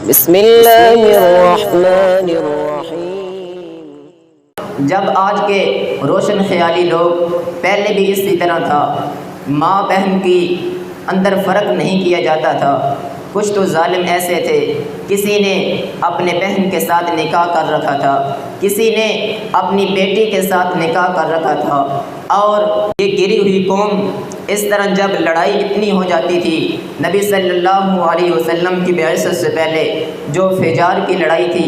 بسم اللہ الرحمن الرحیم۔ جب آج کے روشن خیالی لوگ، پہلے بھی اسی طرح تھا، ماں بہن کی اندر فرق نہیں کیا جاتا تھا۔ کچھ تو ظالم ایسے تھے، کسی نے اپنے بہن کے ساتھ نکاح کر رکھا تھا، کسی نے اپنی بیٹی کے ساتھ نکاح کر رکھا تھا، اور یہ گری ہوئی قوم اس طرح جب لڑائی اتنی ہو جاتی تھی، نبی صلی اللہ علیہ وسلم کی بعثت سے پہلے جو فجار کی لڑائی تھی،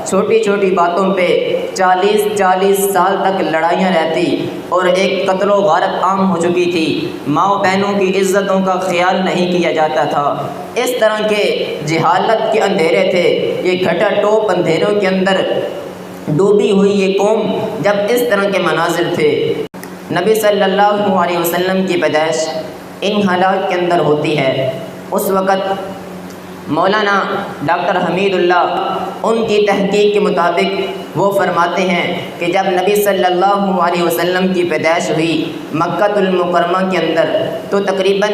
چھوٹی چھوٹی باتوں پہ 40 سال تک لڑائیاں رہتی اور ایک قتل و غارت عام ہو چکی تھی۔ ماں بہنوں کی عزتوں کا خیال نہیں کیا جاتا تھا۔ اس طرح کے جہالت کے اندھیرے تھے، یہ گھٹا ٹوپ اندھیروں کے اندر ڈوبی ہوئی یہ قوم جب اس طرح کے مناظر تھے، نبی صلی اللہ علیہ وسلم کی پیدائش ان حالات کے اندر ہوتی ہے۔ اس وقت مولانا ڈاکٹر حمید اللہ ان کی تحقیق کے مطابق وہ فرماتے ہیں کہ جب نبی صلی اللہ علیہ وسلم کی پیدائش ہوئی مکہ المکرمہ کے اندر، تو تقریباً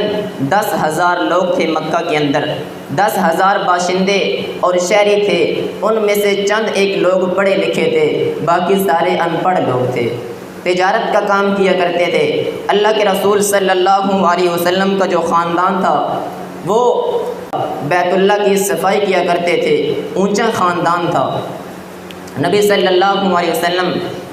10,000 لوگ تھے مکہ کے اندر، 10,000 باشندے اور شہری تھے۔ ان میں سے چند ایک لوگ پڑھے لکھے تھے، باقی سارے ان پڑھ لوگ تھے، تجارت کا کام کیا کرتے تھے۔ اللہ کے رسول صلی اللہ علیہ وسلم کا جو خاندان تھا وہ بیت اللہ کی صفائی کیا کرتے تھے، اونچا خاندان تھا۔ نبی صلی اللہ علیہ وسلم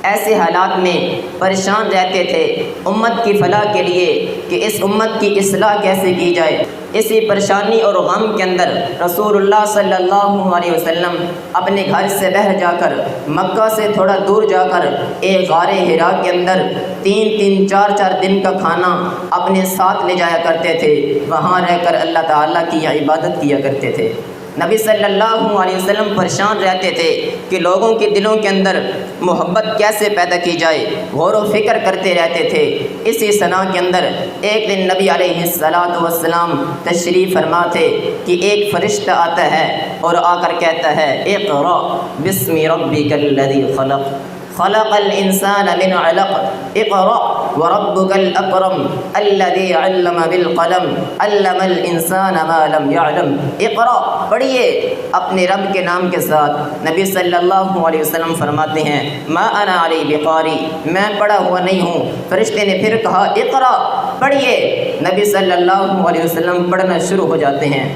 ایسے حالات میں پریشان رہتے تھے امت کی فلاح کے لیے کہ اس امت کی اصلاح کیسے کی جائے۔ اسی پریشانی اور غم کے اندر رسول اللہ صلی اللہ علیہ وسلم اپنے گھر سے باہر جا کر، مکہ سے تھوڑا دور جا کر، ایک غار حرا کے اندر 3-4 دن کا کھانا اپنے ساتھ لے جایا کرتے تھے، وہاں رہ کر اللہ تعالیٰ کی عبادت کیا کرتے تھے۔ نبی صلی اللہ علیہ وسلم پریشان رہتے تھے کہ لوگوں کے دلوں کے اندر محبت کیسے پیدا کی جائے، غور و فکر کرتے رہتے تھے۔ اسی صنع کے اندر ایک دن نبی علیہ السلام تشریف فرما تھے کہ ایک فرشتہ آتا ہے اور آ کر کہتا ہے، اقرأ بسم ربک الذی خلق خلق الانسان من علق اقرأ وربك الاکرم الذی علم بالقلم علم الانسان ما لم يعلم۔ اقرأ، پڑھیے اپنے رب کے نام کے ساتھ۔ نبی صلی اللہ علیہ وسلم فرماتے ہیں، ما انا علی بقاری، میں پڑھا ہوا نہیں ہوں۔ فرشتے نے پھر کہا، اقرأ، پڑھیے۔ نبی صلی اللہ علیہ وسلم پڑھنا شروع ہو جاتے ہیں۔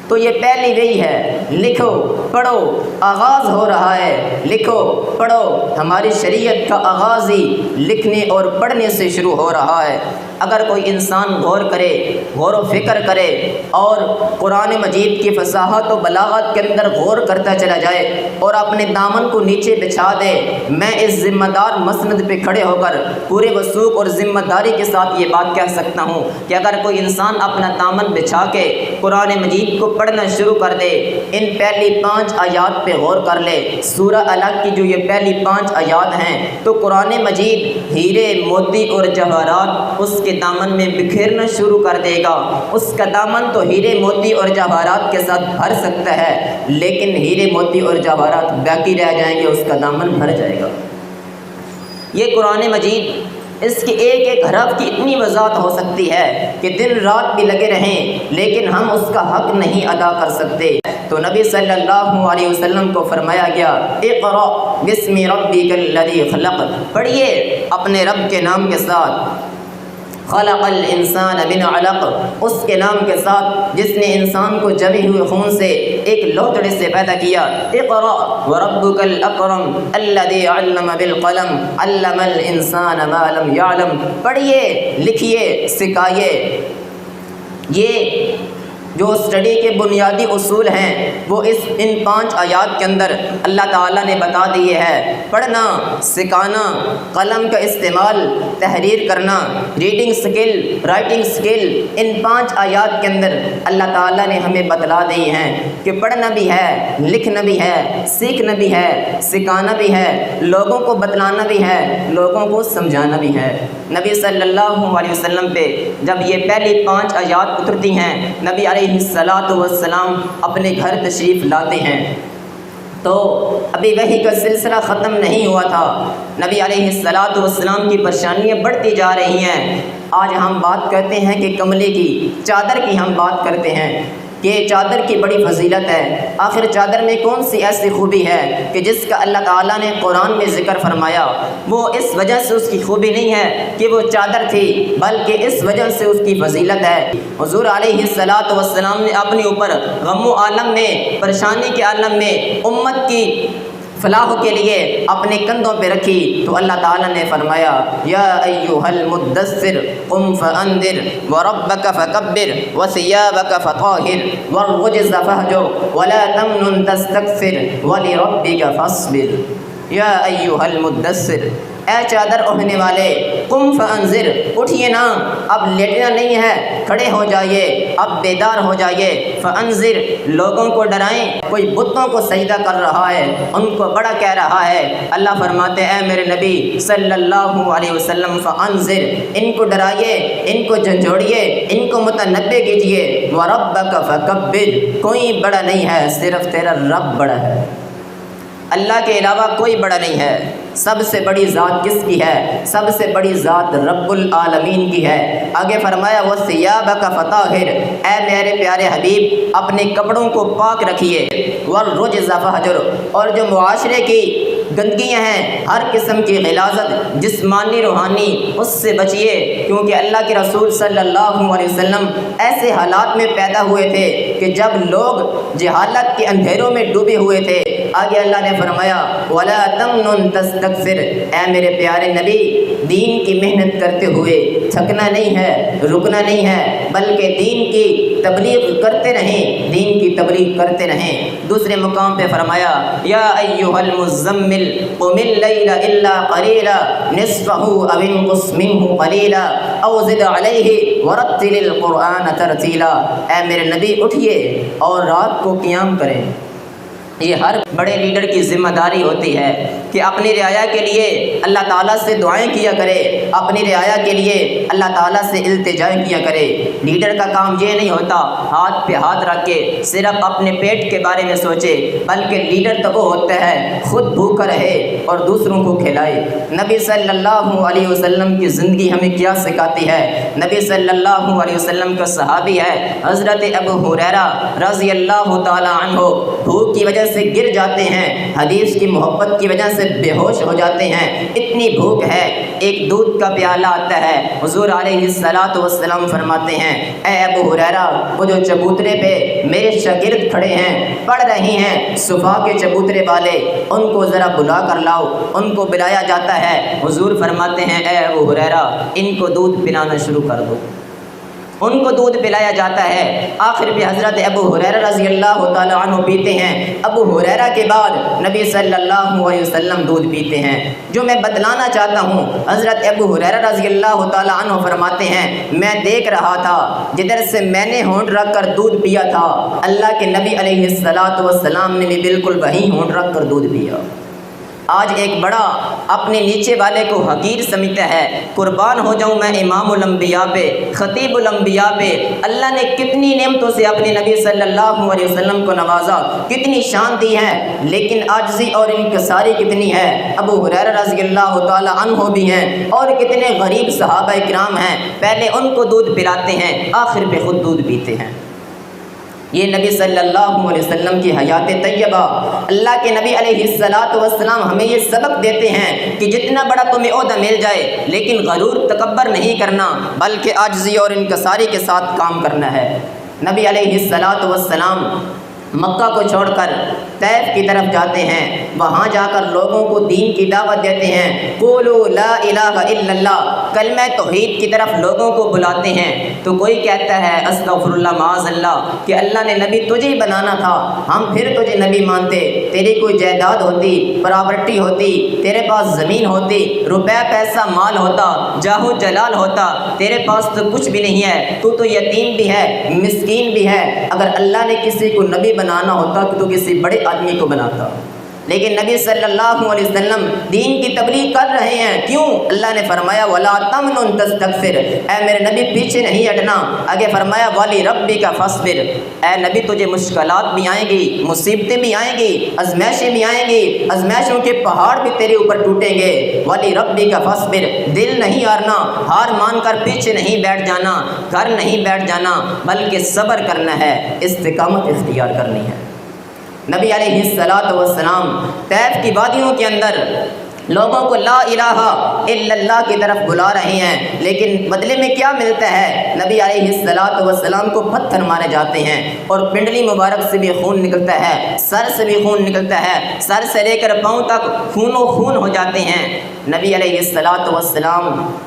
تو یہ پہلی وحی ہے، لکھو پڑھو، آغاز ہو رہا ہے، لکھو پڑھو۔ ہماری شریعت کا آغاز ہی لکھنے اور پڑھنے سے شروع ہو رہا ہے۔ اگر کوئی انسان غور کرے، غور و فکر کرے اور قرآن مجید کی فصاحت و بلاغت کے اندر غور کرتا چلا جائے اور اپنے دامن کو نیچے بچھا دے، میں اس ذمہ دار مسند پہ کھڑے ہو کر پورے وثوق اور ذمہ داری کے ساتھ یہ بات کہہ سکتا ہوں کہ اگر کوئی انسان اپنا دامن بچھا کے قرآن مجید کو پڑھنا شروع کر دے، ان پہلی 5 آیات پہ غور کر لے، سورہ الگ کی جو یہ پہلی 5 آیات ہیں، تو قرآن مجید ہیرے موتی اور جواہرات اس کے دامن میں بکھیرنا شروع کر دے گا۔ اس کا دامن تو ہیرے موتی اور جواہرات کے ساتھ بھر سکتا ہے، لیکن ہیرے موتی اور جواہرات باقی رہ جائیں گے، اس کا دامن بھر جائے گا۔ یہ قرآن مجید، اس کے ایک ایک حرف کی اتنی وضاحت ہو سکتی ہے کہ دن رات بھی لگے رہیں لیکن ہم اس کا حق نہیں ادا کر سکتے۔ تو نبی صلی اللہ علیہ وسلم کو فرمایا گیا، اقرأ بسم ربک الذی خلق، پڑھیے اپنے رب کے نام کے ساتھ۔ خلق الانسان من علق، اس کے نام کے ساتھ جس نے انسان کو جمے ہوئے خون سے ایک لوتڑے سے پیدا کیا۔ اقرأ وربک الاکرم الذی علم بالقلم علم الانسان ما لم يعلم، پڑھیے لکھیے سکھائیے۔ یہ جو اسٹڈی کے بنیادی اصول ہیں وہ ان 5 آیات کے اندر اللہ تعالیٰ نے بتا دیے ہے۔ پڑھنا، سکھانا، قلم کا استعمال، تحریر کرنا، ریڈنگ سکل، رائٹنگ سکل، ان 5 آیات کے اندر اللہ تعالیٰ نے ہمیں بتلا دی ہیں کہ پڑھنا بھی ہے، لکھنا بھی ہے، سیکھنا بھی ہے، سکھانا بھی ہے، لوگوں کو بتلانا بھی ہے، لوگوں کو سمجھانا بھی ہے۔ نبی صلی اللہ علیہ وسلم پہ جب یہ پہلی 5 آیات اترتی ہیں، نبی علیہ السلام اپنے گھر تشریف لاتے ہیں، تو ابھی وحی کا سلسلہ ختم نہیں ہوا تھا۔ نبی علیہ السلام کی پریشانیاں بڑھتی جا رہی ہیں۔ آج ہم بات کرتے ہیں کہ کملے کی چادر کی ہم بات کرتے ہیں۔ کہ چادر کی بڑی فضیلت ہے۔ آخر چادر میں کون سی ایسی خوبی ہے کہ جس کا اللہ تعالیٰ نے قرآن میں ذکر فرمایا؟ وہ اس وجہ سے اس کی خوبی نہیں ہے کہ وہ چادر تھی، بلکہ اس وجہ سے اس کی فضیلت ہے۔ حضور علیہ الصلاۃ والسلام نے اپنے اوپر غم و عالم میں، پریشانی کے عالم میں امت کی فلاح کے لیے اپنے کندھوں پہ رکھی تو اللہ تعالیٰ نے فرمایا یا ایھا المدثر قم فانذر وربک فکبر وثیابک فطہر والرجز فہجر ولا تمنن تستکثر ولربک فاصبر۔ یا ایھا المدثر، اے چادر اوڑھنے والے، قم فانذر، اٹھیے نا، اب لیٹنا نہیں ہے، کھڑے ہو جائیے، اب بیدار ہو جائیے۔ فانذر، لوگوں کو ڈرائیں۔ کوئی بتوں کو سجدہ کر رہا ہے، ان کو بڑا کہہ رہا ہے، اللہ فرماتے اے میرے نبی صلی اللہ علیہ وسلم فانذر، ان کو ڈرائیے، ان کو جھنجھوڑیے، ان کو متنبہ کیجیے۔ وربک فکبر، کوئی بڑا نہیں ہے، صرف تیرا رب بڑا ہے، اللہ کے علاوہ کوئی بڑا نہیں ہے۔ سب سے بڑی ذات کس کی ہے؟ سب سے بڑی ذات رب العالمین کی ہے۔ آگے فرمایا وثیابک فطہر، اے میرے پیارے حبیب اپنے کپڑوں کو پاک رکھیے۔ والرجز فہجر، اور جو معاشرے کی گندگیاں ہیں، ہر قسم کی غلاظت جسمانی روحانی، اس سے بچیے، کیونکہ اللہ کے رسول صلی اللہ علیہ وسلم ایسے حالات میں پیدا ہوئے تھے کہ جب لوگ جہالت کے اندھیروں میں ڈوبے ہوئے تھے۔ آگے اللہ نے فرمایا ولا تمنن تستکثر، اے میرے پیارے نبی دین کی محنت کرتے ہوئے تھکنا نہیں ہے، رکنا نہیں ہے، بلکہ دین کی تبلیغ کرتے رہیں، دین کی تبلیغ کرتے رہیں۔ دوسرے مقام پہ فرمایا یا ایھا المزمل قم اللیل الا قلیلا نصفہ او انقص منہ قلیلا او زد علیہ ورتل القرآن ترتیلا، اے میرے نبی اٹھیے اور رات کو قیام کریں۔ یہ ہر بڑے لیڈر کی ذمہ داری ہوتی ہے کہ اپنی رعایا کے لیے اللہ تعالیٰ سے دعائیں کیا کرے، اپنی رعایا کے لیے اللہ تعالیٰ سے التجائیں کیا کرے۔ لیڈر کا کام یہ نہیں ہوتا ہاتھ پہ ہاتھ رکھ کے صرف اپنے پیٹ کے بارے میں سوچے، بلکہ لیڈر تو وہ ہوتا ہے خود بھوکا رہے اور دوسروں کو کھلائے۔ نبی صلی اللہ علیہ وسلم کی زندگی ہمیں کیا سکھاتی ہے؟ نبی صلی اللہ علیہ وسلم کا صحابی ہے حضرت ابو ہریرہ رضی اللہ تعالی عنہ، بھوک کی وجہ سے گر جاتے ہیں، حدیث کی محبت کی وجہ سے بے ہوش ہو جاتے ہیں، اتنی بھوک ہے، ایک دودھ کا پیالہ آتا ہے، حضور علیہ الصلاۃ والسلام فرماتے ہیں اے ابو ہریرہ وہ جو چبوترے پہ میرے شاگرد کھڑے ہیں پڑھ رہی ہیں صفا کے چبوترے والے، ان کو ذرا بلا کر لاؤ۔ ان کو بلایا جاتا ہے، حضور فرماتے ہیں اے ابو ہریرہ ان کو دودھ پلانا شروع کر دو۔ ان کو دودھ پلایا جاتا ہے، آخر بھی حضرت ابو ہریرہ رضی اللہ تعالی عنہ پیتے ہیں۔ ابو ہریرہ کے بعد نبی صلی اللہ علیہ وسلم دودھ پیتے ہیں۔ جو میں بتلانا چاہتا ہوں، حضرت ابو ہریرہ رضی اللہ تعالی عنہ فرماتے ہیں میں دیکھ رہا تھا جدھر سے میں نے ہونٹ رکھ کر دودھ پیا تھا، اللہ کے نبی علیہ الصلاۃ والسلام نے بھی بالکل وہی ہونٹ رکھ کر دودھ پیا۔ آج ایک بڑا اپنے نیچے والے کو حقیر سمجھتا ہے۔ قربان ہو جاؤں میں امام الانبیاء پہ، خطیب الانبیاء پہ، اللہ نے کتنی نعمتوں سے اپنے نبی صلی اللہ علیہ وسلم کو نوازا، کتنی شان دی ہے، لیکن عاجزی اور انکساری کتنی ہے۔ ابو ہریرہ رضی اللہ تعالی عنہ بھی ہیں اور کتنے غریب صحابہ کرام ہیں، پہلے ان کو دودھ پلاتے ہیں، آخر پہ خود دودھ پیتے ہیں۔ یہ نبی صلی اللہ علیہ وسلم کی حیات طیبہ، اللہ کے نبی علیہ الصلاۃ والسلام ہمیں یہ سبق دیتے ہیں کہ جتنا بڑا تمہیں عہدہ مل جائے لیکن غرور تکبر نہیں کرنا، بلکہ عاجزی اور انکساری کے ساتھ کام کرنا ہے۔ نبی علیہ الصلاۃ والسلام مکہ کو چھوڑ کر طیف کی طرف جاتے ہیں، وہاں جا کر لوگوں کو دین کی دعوت دیتے ہیں، قولوا لا الہ الا اللہ، کلمہ توحید کی طرف لوگوں کو بلاتے ہیں۔ تو کوئی کہتا ہے استغفر اللہ معاذ اللہ کہ اللہ نے نبی تجھے ہی بنانا تھا، ہم پھر تجھے نبی مانتے، تیری کوئی جائیداد ہوتی، پراپرٹی ہوتی، تیرے پاس زمین ہوتی، روپے پیسہ مال ہوتا، جاہ و جلال ہوتا، تیرے پاس تو کچھ بھی نہیں ہے، تو یتیم بھی ہے، مسکین بھی ہے، اگر اللہ نے کسی کو نبی بنانا ہوتا تو کسی بڑے آدمی کو بناتا۔ لیکن نبی صلی اللہ علیہ وسلم دین کی تبلیغ کر رہے ہیں، کیوں؟ اللہ نے فرمایا وَلَا تَمْنُن تَسْتَكْثِرْ، اے میرے نبی پیچھے نہیں ہٹنا۔ آگے فرمایا وَلِرَبِّكَ فَاصْبِرْ، اے نبی تجھے مشکلات بھی آئیں گی، مصیبتیں بھی آئیں گی، آزمائشیں بھی آئیں گی، آزمائشوں کے پہاڑ بھی تیرے اوپر ٹوٹیں گے۔ وَلِرَبِّكَ فَاصْبِرْ، دل نہیں ہارنا، ہار مان کر پیچھے نہیں بیٹھ جانا، گھر نہیں بیٹھ جانا، بلکہ صبر کرنا ہے، استقامت اختیار کرنی ہے۔ نبی علیہ الصلاۃ والسلام طیف کی وادیوں کے اندر لوگوں کو لا الہ الا اللہ کی طرف بلا رہے ہیں، لیکن بدلے میں کیا ملتا ہے؟ نبی علیہ الصلاۃ والسلام کو پتھر مارے جاتے ہیں اور پنڈلی مبارک سے بھی خون نکلتا ہے، سر سے بھی خون نکلتا ہے، سر سے لے کر پاؤں تک خون و خون ہو جاتے ہیں۔ نبی علیہ الصلاۃ والسلام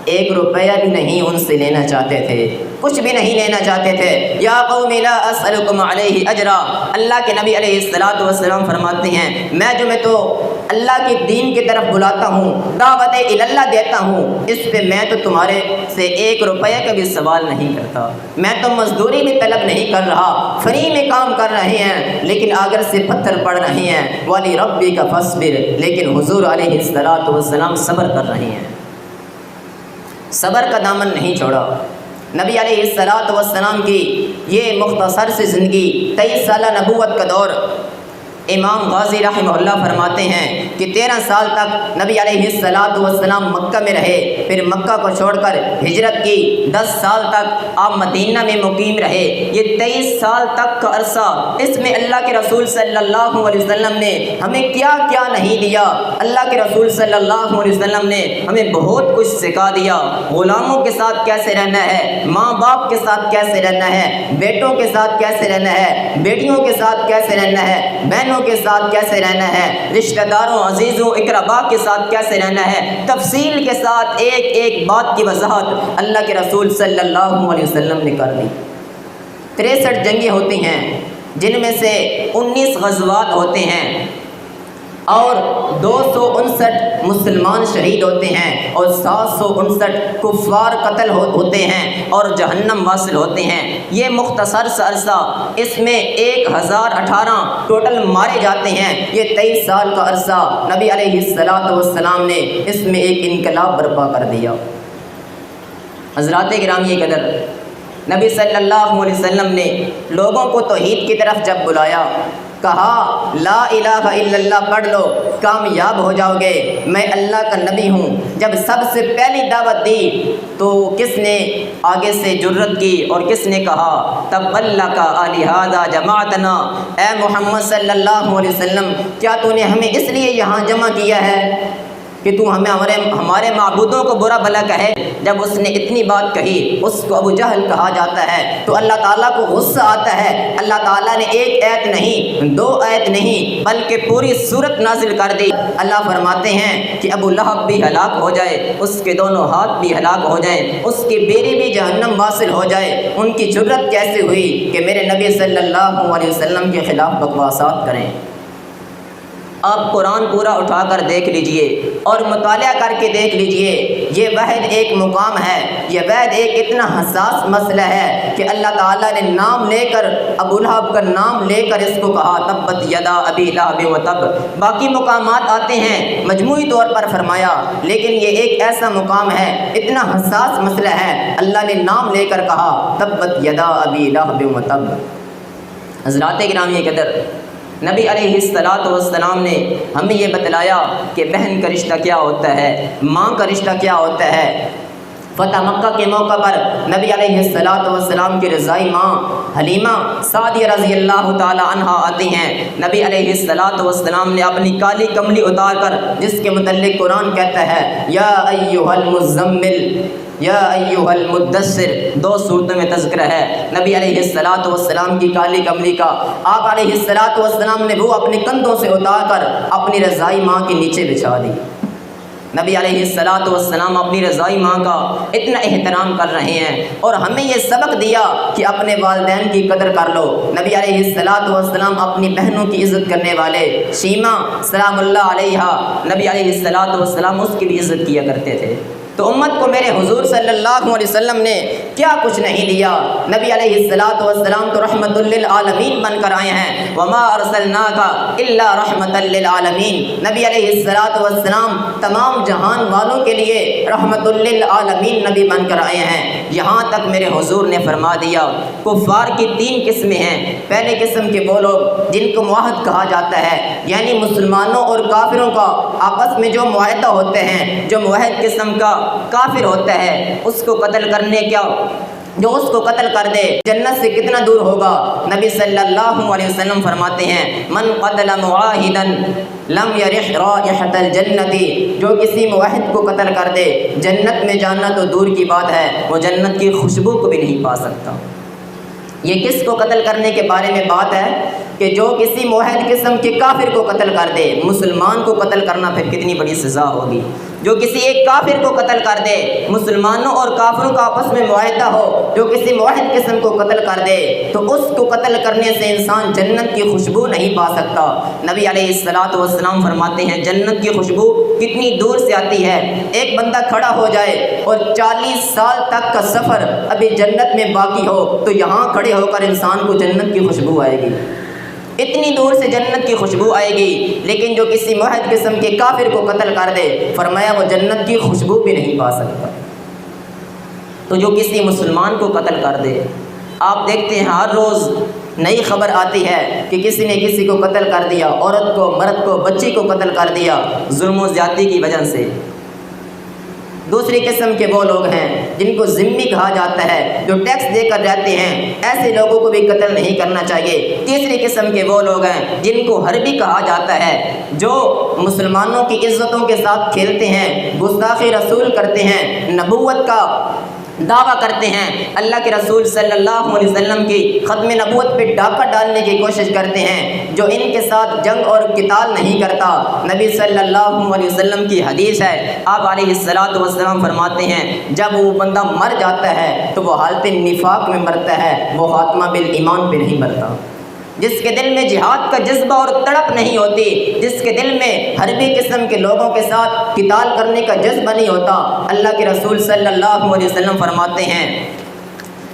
1 روپیہ بھی نہیں ان سے لینا چاہتے تھے، کچھ بھی نہیں لینا چاہتے تھے۔ یا قوم لا اسألکم علیہ اجرا، اللہ کے نبی علیہ الصلاۃ والسلام فرماتے ہیں میں تو اللہ کے دین کی طرف بلاتا ہوں، دعوت اللہ دیتا ہوں، اس پہ میں تو تمہارے سے 1 روپیہ کا بھی سوال نہیں کرتا، میں تو مزدوری بھی طلب نہیں کر رہا، فری میں کام کر رہے ہیں، لیکن آگر سے پتھر پڑ رہے ہیں۔ وَلِرَبِّكَ فَاصْبِرْ، لیکن حضور علیہ الصلاۃ والسلام صبر کر رہے ہیں، صبر کا دامن نہیں چھوڑا۔ نبی علیہ الصلاۃ والسلام کی یہ مختصر سی زندگی، 23 سالہ نبوت کا دور، امام غازی رحمہ اللہ فرماتے ہیں کہ 13 سال تک نبی علیہ الصلاۃ والسلام مکہ میں رہے، پھر مکہ کو چھوڑ کر ہجرت کی، 10 سال تک آپ مدینہ میں مقیم رہے۔ یہ 23 سال تک کا عرصہ، اس میں اللہ کے رسول صلی اللہ علیہ وسلم نے ہمیں کیا کیا نہیں دیا۔ اللہ کے رسول صلی اللہ علیہ وسلم نے ہمیں بہت کچھ سکھا دیا، غلاموں کے ساتھ کیسے رہنا ہے، ماں باپ کے ساتھ کیسے رہنا ہے، بیٹوں کے ساتھ کیسے رہنا ہے، بیٹیوں کے ساتھ کیسے رہنا ہے، بہنوں کے ساتھ کیسے رہنا ہے، رشتہ داروں عزیزوں اقربا کے ساتھ کیسے رہنا ہے، تفصیل کے ساتھ ایک ایک بات کی وضاحت اللہ کے رسول صلی اللہ علیہ وسلم نے کر دی۔ 63 جنگیں ہوتی ہیں، جن میں سے 19 غزوات ہوتے ہیں، اور 259 مسلمان شہید ہوتے ہیں، اور 759 کفار قتل ہوتے ہیں اور جہنم واصل ہوتے ہیں۔ یہ مختصر سا عرصہ، اس میں 1018 ٹوٹل مارے جاتے ہیں۔ یہ 23 سال کا عرصہ نبی علیہ الصلاۃ والسلام نے اس میں ایک انقلاب برپا کر دیا۔ حضرات گرامی قدر، نبی صلی اللہ علیہ وسلم نے لوگوں کو توحید کی طرف جب بلایا، کہا لا الہ الا اللہ پڑھ لو، کامیاب ہو جاؤ گے، میں اللہ کا نبی ہوں۔ جب سب سے پہلی دعوت دی تو کس نے آگے سے جرت کی اور کس نے کہا تبلک لہذا جماعتنا، اے محمد صلی اللہ علیہ وسلم کیا تو نے ہمیں اس لیے یہاں جمع کیا ہے کہ تو ہمیں ہمارے معبودوں کو برا بھلا کہے؟ جب اس نے اتنی بات کہی، اس کو ابو جہل کہا جاتا ہے، تو اللہ تعالیٰ کو غصہ آتا ہے۔ اللہ تعالیٰ نے 1 آیت نہیں، 2 آیت نہیں، بلکہ پوری سورت نازل کر دی۔ اللہ فرماتے ہیں کہ ابو لہب بھی ہلاک ہو جائے، اس کے دونوں ہاتھ بھی ہلاک ہو جائیں، اس کی بیوی بھی جہنم واصل ہو جائے، ان کی جرت کیسے ہوئی کہ میرے نبی صلی اللہ علیہ وسلم کے خلاف بکواسات کریں؟ آپ قرآن پورا اٹھا کر دیکھ لیجئے اور مطالعہ کر کے دیکھ لیجئے، یہ وحد ایک مقام ہے، یہ وحد ایک اتنا حساس مسئلہ ہے کہ اللہ تعالیٰ نے نام لے کر، ابو لہب کا نام لے کر اس کو کہا تبت یدا ابی لہب وتب۔ باقی مقامات آتے ہیں مجموعی طور پر فرمایا، لیکن یہ ایک ایسا مقام ہے، اتنا حساس مسئلہ ہے، اللہ نے نام لے کر کہا تبت یدا ابی لہب وتب۔ حضرات گرامی قدر، نبی علیہ الصلاۃ والسلام نے ہمیں یہ بتلایا کہ بہن کا رشتہ کیا ہوتا ہے، ماں کا رشتہ کیا ہوتا ہے۔ فتح مکہ کے موقع پر نبی علیہ الصلاۃ والسلام کی رضائی ماں حلیمہ سعدیہ رضی اللہ تعالی عنہا آتی ہیں۔ نبی علیہ الصلاۃ والسلام نے اپنی کالی کملی اتار کر، جس کے متعلق قرآن کہتا ہے یا ایھا المزمل یا ایھا المدثر، 2 صورتوں میں تذکرہ ہے نبی علیہ الصلاۃ والسلام کی کالی کملی کا۔ آپ علیہ الصلاۃ والسلام نے وہ اپنے کندھوں سے اتار کر اپنی رضائی ماں کے نیچے بچھا دی۔ نبی علیہ الصلاۃ والسلام اپنی رضائی ماں کا اتنا احترام کر رہے ہیں، اور ہمیں یہ سبق دیا کہ اپنے والدین کی قدر کر لو۔ نبی علیہ الصلاۃ والسلام اپنی بہنوں کی عزت کرنے والے، شیمہ سلام اللہ علیہا، نبی علیہ الصلاۃ والسلام اس کی بھی عزت کیا کرتے تھے۔ تو امت کو میرے حضور صلی اللہ علیہ وسلم نے کیا کچھ نہیں دیا۔ نبی علیہ الصلوۃ والسلام تو رحمت للعالمین بن کر آئے ہیں، وما ارسلناک الا رحمت للعالمین۔ نبی علیہ الصلوۃ والسلام تمام جہان والوں کے لیے رحمت للعالمین نبی بن کر آئے ہیں۔ یہاں تک میرے حضور نے فرما دیا کفار کی 3 قسمیں ہیں۔ پہلے قسم کے وہ لوگ جن کو معاہد کہا جاتا ہے، یعنی مسلمانوں اور کافروں کا آپس میں جو معاہدہ ہوتے ہیں، جو معاہد قسم کا کافر ہوتا ہے اس کو قتل کرنے جو اس کو قتل کر دے جنت سے کتنا دور ہوگا۔ نبی صلی اللہ علیہ وسلم فرماتے ہیں من قتل معاہدا لم یرح رائحۃ الجنت، جو کسی معاہد کو قتل کر دے جنت میں جانا تو دور کی بات ہے، وہ جنت کی خوشبو کو بھی نہیں پا سکتا۔ یہ کس کو قتل کرنے کے بارے میں بات ہے کہ جو کسی موحد قسم کے کافر کو قتل کر دے۔ مسلمان کو قتل کرنا پھر کتنی بڑی سزا ہوگی۔ جو کسی ایک کافر کو قتل کر دے، مسلمانوں اور کافروں کا آپس میں معاہدہ ہو، جو کسی موحد قسم کو قتل کر دے تو اس کو قتل کرنے سے انسان جنت کی خوشبو نہیں پا سکتا۔ نبی علیہ الصلوۃ والسلام فرماتے ہیں جنت کی خوشبو کتنی دور سے آتی ہے۔ ایک بندہ کھڑا ہو جائے اور 40 سال تک کا سفر ابھی جنت میں باقی ہو تو یہاں کھڑے ہو کر انسان کو جنت کی خوشبو آئے گی، اتنی دور سے جنت کی خوشبو آئے گی۔ لیکن جو کسی موحد قسم کے کافر کو قتل کر دے، فرمایا وہ جنت کی خوشبو بھی نہیں پا سکتا۔ تو جو کسی مسلمان کو قتل کر دے، آپ دیکھتے ہیں ہر روز نئی خبر آتی ہے کہ کسی نے کسی کو قتل کر دیا، عورت کو، مرد کو، بچی کو قتل کر دیا ظلم و زیادتی کی وجہ سے۔ دوسری قسم کے وہ لوگ ہیں جن کو ذمہ کہا جاتا ہے، جو ٹیکس دے کر رہتے ہیں، ایسے لوگوں کو بھی قتل نہیں کرنا چاہیے۔ تیسری قسم کے وہ لوگ ہیں جن کو حربی کہا جاتا ہے، جو مسلمانوں کی عزتوں کے ساتھ کھیلتے ہیں، گستاخی رسول کرتے ہیں، نبوت کا دعویٰ کرتے ہیں، اللہ کے رسول صلی اللہ علیہ وسلم کی ختم نبوت پہ ڈاکہ ڈالنے کی کوشش کرتے ہیں، جو ان کے ساتھ جنگ اور قتال نہیں کرتا۔ نبی صلی اللہ علیہ وسلم کی حدیث ہے، آپ علیہ الصلوۃ والسلام فرماتے ہیں جب وہ بندہ مر جاتا ہے تو وہ حالت نفاق میں مرتا ہے، وہ خاتمہ بالایمان پہ نہیں مرتا۔ جس کے دل میں جہاد کا جذبہ اور تڑپ نہیں ہوتی، جس کے دل میں حربی قسم کے لوگوں کے ساتھ قتال کرنے کا جذبہ نہیں ہوتا، اللہ کے رسول صلی اللہ علیہ وسلم فرماتے ہیں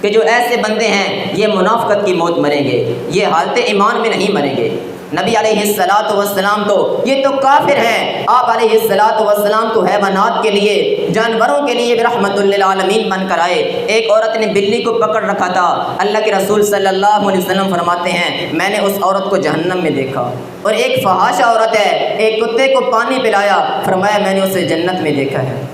کہ جو ایسے بندے ہیں یہ منافقت کی موت مریں گے، یہ حالت ایمان میں نہیں مریں گے۔ نبی علیہ الصلوۃ والسلام تو یہ تو کافر ہیں، آپ علیہ الصلوۃ والسلام تو حیوانات کے لیے، جانوروں کے لیے بھی رحمت للعالمین بن کر آئے۔ ایک عورت نے بلی کو پکڑ رکھا تھا، اللہ کے رسول صلی اللہ علیہ وسلم فرماتے ہیں میں نے اس عورت کو جہنم میں دیکھا۔ اور ایک فحاشہ عورت ہے، ایک کتے کو پانی پلایا، فرمایا میں نے اسے جنت میں دیکھا ہے۔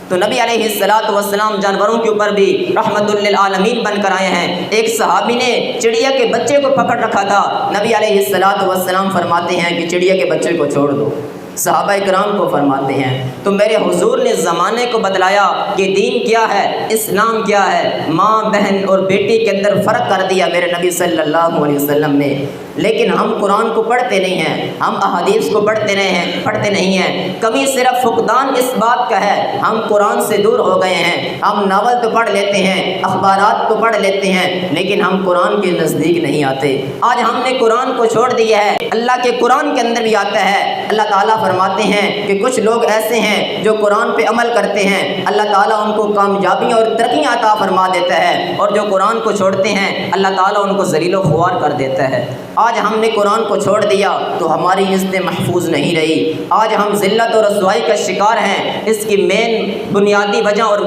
تو نبی علیہ الصلوۃ والسلام جانوروں کے اوپر بھی رحمت للعالمین بن کر آئے ہیں۔ ایک صحابی نے چڑیا کے بچے کو پکڑ رکھا تھا، نبی علیہ الصلوۃ والسلام فرماتے ہیں کہ چڑیا کے بچے کو چھوڑ دو۔ صحابہ کرام کو فرماتے ہیں تو میرے حضور نے زمانے کو بتلایا کہ دین کیا ہے، اسلام کیا ہے، ماں بہن اور بیٹی کے اندر فرق کر دیا میرے نبی صلی اللہ علیہ وسلم نے۔ لیکن ہم قرآن کو پڑھتے نہیں ہیں، ہم احادیث کو پڑھتے نہیں ہیں۔ کمی صرف فقدان اس بات کا ہے ہم قرآن سے دور ہو گئے ہیں۔ ہم ناول تو پڑھ لیتے ہیں، اخبارات تو پڑھ لیتے ہیں، لیکن ہم قرآن کے نزدیک نہیں آتے۔ آج ہم نے قرآن کو چھوڑ دیا ہے، اللہ کے قرآن کے اندر بھی آتا ہے۔ اللہ تعالیٰ فرماتے ہیں کہ کچھ لوگ ایسے ہیں جو قرآن پہ عمل کرتے ہیں، اللہ تعالیٰ ان کو کامیابیاں اور ترقیاں عطا فرما دیتا ہے، اور جو قرآن کو چھوڑتے ہیں اللہ تعالیٰ ان کو ذلیل و خوار کر دیتا ہے۔ آج ہم نے قرآن کو چھوڑ دیا تو ہماری عزتیں محفوظ نہیں رہی، آج ہم ذلت اور رسوائی کا شکار ہیں۔ اس کی مین بنیادی وجہ اور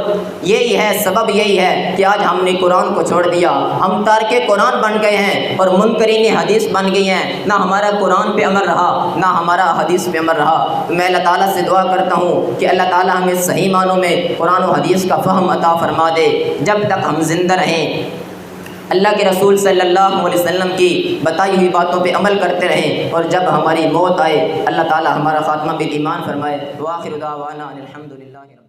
یہی ہے، سبب یہی ہے کہ آج ہم نے قرآن کو چھوڑ دیا، ہم تارک قرآن بن گئے ہیں اور منکرین حدیث بن گئی ہیں۔ نہ ہمارا قرآن پہ عمل رہا، نہ ہمارا حدیث پہ عمل رہا۔ میں اللہ تعالیٰ سے دعا کرتا ہوں کہ اللہ تعالیٰ ہمیں صحیح معنوں میں قرآن و حدیث کا فہم عطا فرما دے۔ جب تک ہم زندہ رہیں اللہ کے رسول صلی اللہ علیہ وسلم کی بتائی ہوئی باتوں پہ عمل کرتے رہیں، اور جب ہماری موت آئے اللہ تعالیٰ ہمارا خاتمہ بالایمان فرمائے۔ وآخر دعوانا ان الحمد للہ۔